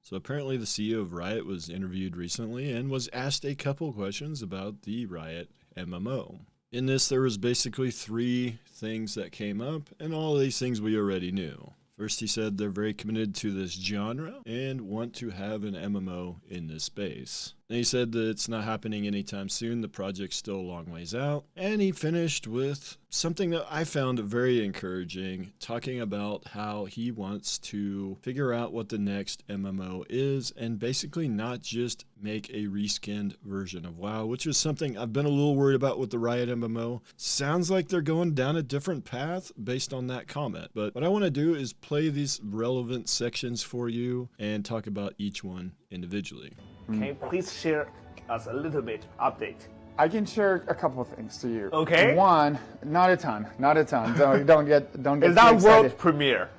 So apparently the CEO of Riot was interviewed recently and was asked a couple questions about the Riot MMO. In this, there was basically 3 things that came up, and all of these things we already knew. First, he said they're very committed to this genre and want to have an MMO in this space. And he said that it's not happening anytime soon, the project's still a long ways out. And he finished with something that I found very encouraging, talking about how he wants to figure out what the next MMO is and basically not just make a reskinned version of WoW, which is something I've been a little worried about with the Riot MMO. Sounds like they're going down a different path based on that comment. But what I want to do is play these relevant sections for you and talk about each one individually. Can you please share us a little bit update? I can share a couple of things to you. Okay. One, not a ton. Don't get Is that too world excited. premiere?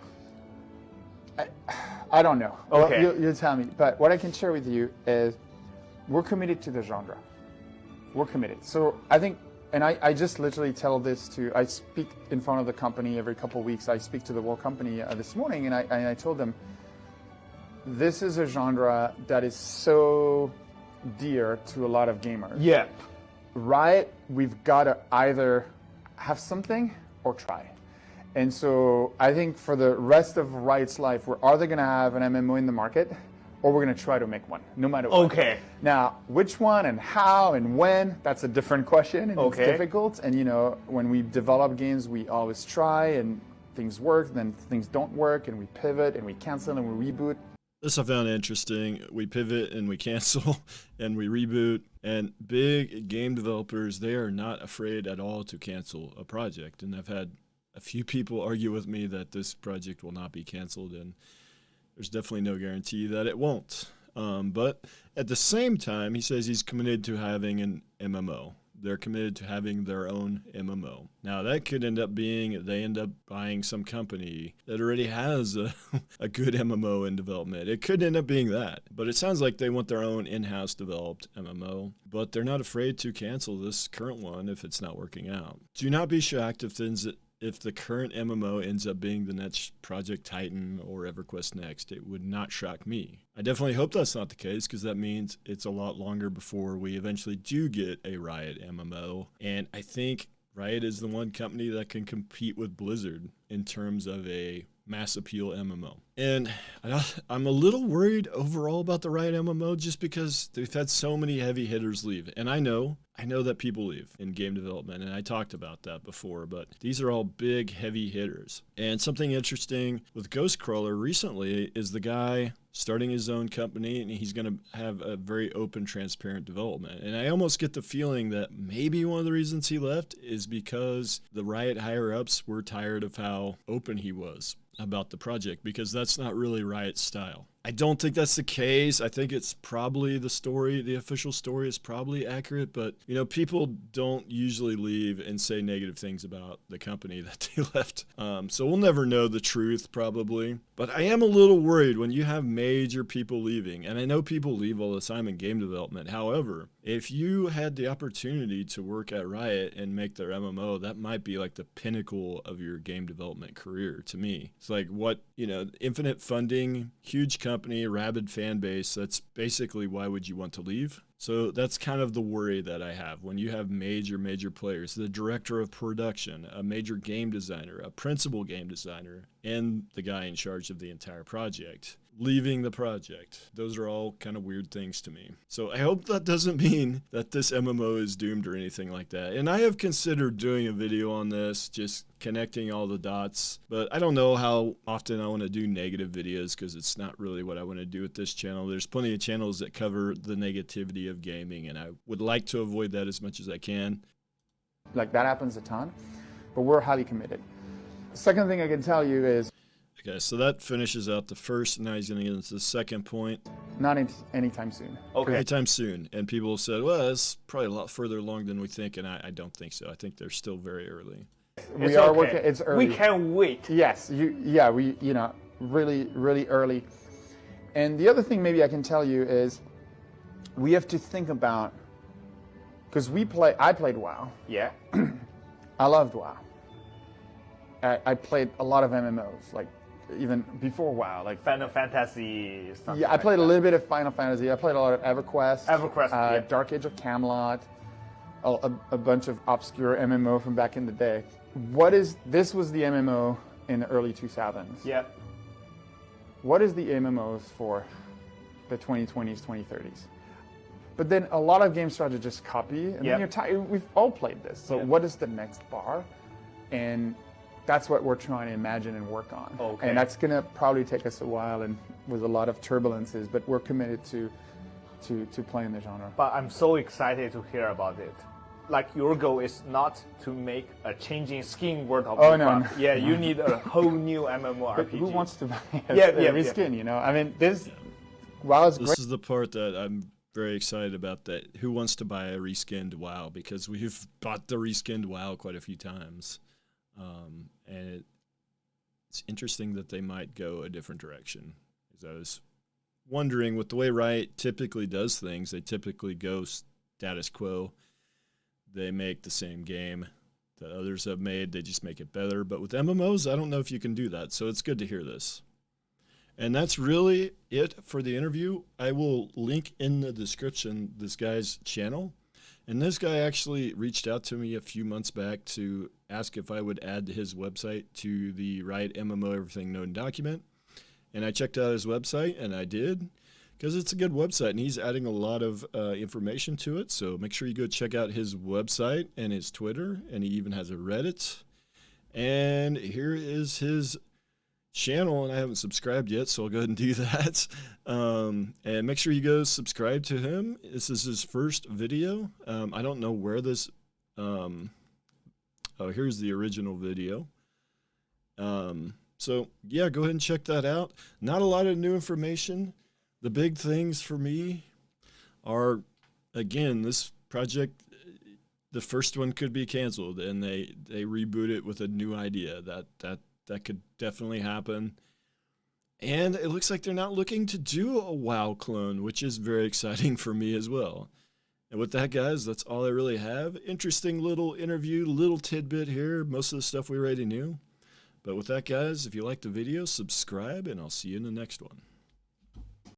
I don't know. Okay. Well, you tell me. But what I can share with you is we're committed to the genre. We're committed. So I think, and I just literally tell this to, I speak in front of the company every couple of weeks. I speak to the World Company this morning, and I told them, this is a genre that is so dear to a lot of gamers. Yeah. Riot, we've got to either have something or try. And so I think for the rest of Riot's life, we're either going to have an MMO in the market or we're going to try to make one, no matter what. Okay. Now, which one and how and when, that's a different question, and Okay. it's difficult. And, you know, when we develop games, we always try, and things work, then things don't work, and we pivot, and we cancel, and we reboot. This I found interesting. We pivot and we cancel and we reboot. And big game developers, they are not afraid at all to cancel a project. And I've had a few people argue with me that this project will not be canceled, and there's definitely no guarantee that it won't. But at the same time, he says he's committed to having an MMO. They're committed to having their own MMO. Now, that could end up being they end up buying some company that already has a good MMO in development. It could end up being that. But it sounds like they want their own in-house developed MMO. But they're not afraid to cancel this current one if it's not working out. Do not be shocked if the current MMO ends up being the next Project Titan or EverQuest Next. It would not shock me. I definitely hope that's not the case, because that means it's a lot longer before we eventually do get a Riot MMO. And I think Riot is the one company that can compete with Blizzard in terms of a mass appeal MMO. And I'm a little worried overall about the Riot MMO just because they've had so many heavy hitters leave. And I know that people leave in game development, and I talked about that before, but these are all big, heavy hitters. And something interesting with Ghostcrawler recently is the guy starting his own company, and he's going to have a very open, transparent development. And I almost get the feeling that maybe one of the reasons he left is because the Riot higher-ups were tired of how open he was about the project, because that's not really Riot's style. I don't think that's the case. I think it's probably the official story is probably accurate, but you know, people don't usually leave and say negative things about the company that they left. So we'll never know the truth probably, but I am a little worried when you have major people leaving, and I know people leave all the time in game development. However, if you had the opportunity to work at Riot and make their MMO, that might be like the pinnacle of your game development career to me. It's like infinite funding, huge company, rabid fan base. That's basically why would you want to leave? So that's kind of the worry that I have when you have major players, the director of production, a major game designer, a principal game designer, and the guy in charge of the entire project leaving the project. Those are all kind of weird things to me. So I hope that doesn't mean that this MMO is doomed or anything like that. And I have considered doing a video on this, just connecting all the dots, but I don't know how often I want to do negative videos, because it's not really what I want to do with this channel. There's plenty of channels that cover the negativity of gaming, and I would like to avoid that as much as I can. Like, that happens a ton, but we're highly committed. The second thing I can tell you is, okay, so that finishes out the first, and now he's going to get into the second point. not anytime soon. Okay. Anytime soon. And people said, well, it's probably a lot further along than we think, and I don't think so. I think they're still very early. We are working. It's early. We can't wait. Yes, really early. And the other thing maybe I can tell you is, we have to think about, because I played WoW. Yeah. I loved WoW. I played a lot of MMOs, like even before WoW, like Final Fantasy. I played a little bit of Final Fantasy. I played a lot of EverQuest. Yeah. Dark Age of Camelot. A bunch of obscure MMO from back in the day. This was the MMO in the early 2000s. Yeah. What is the MMOs for the 2020s, 2030s? But then a lot of games start to just copy, and then you're tired. We've all played this. So what is the next bar? And that's what we're trying to imagine and work on. Okay. And that's going to probably take us a while and with a lot of turbulences, but we're committed to playing the genre. But I'm so excited to hear about it. Like, your goal is not to make a changing skin World of Warcraft. No. Yeah, you need a whole new MMORPG. But who wants to buy a reskin, you know? I mean, WoW is great. This is the part that I'm very excited about, that who wants to buy a reskinned WoW, because we've bought the reskinned WoW quite a few times. And it's interesting that they might go a different direction. Because I was wondering, with the way Riot typically does things, they typically go status quo. They make the same game that others have made. They just make it better. But with MMOs, I don't know if you can do that. So it's good to hear this. And that's really it for the interview. I will link in the description this guy's channel. And this guy actually reached out to me a few months back to ask if I would add his website to the RIOT MMO Everything Known document. And I checked out his website, and I did, because it's a good website, and he's adding a lot of information to it. So make sure you go check out his website and his Twitter, and he even has a Reddit. And here is his channel, and I haven't subscribed yet, so I'll go ahead and do that. And make sure you go subscribe to him. This is his first video. I don't know where this... here's the original video. So, yeah, go ahead and check that out. Not a lot of new information. The big things for me are, again, this project, the first one could be canceled, and they reboot it with a new idea. That could definitely happen. And it looks like they're not looking to do a WoW clone, which is very exciting for me as well. And with that, guys, that's all I really have. Interesting little interview, little tidbit here. Most of the stuff we already knew. But with that, guys, if you liked the video, subscribe, and I'll see you in the next one.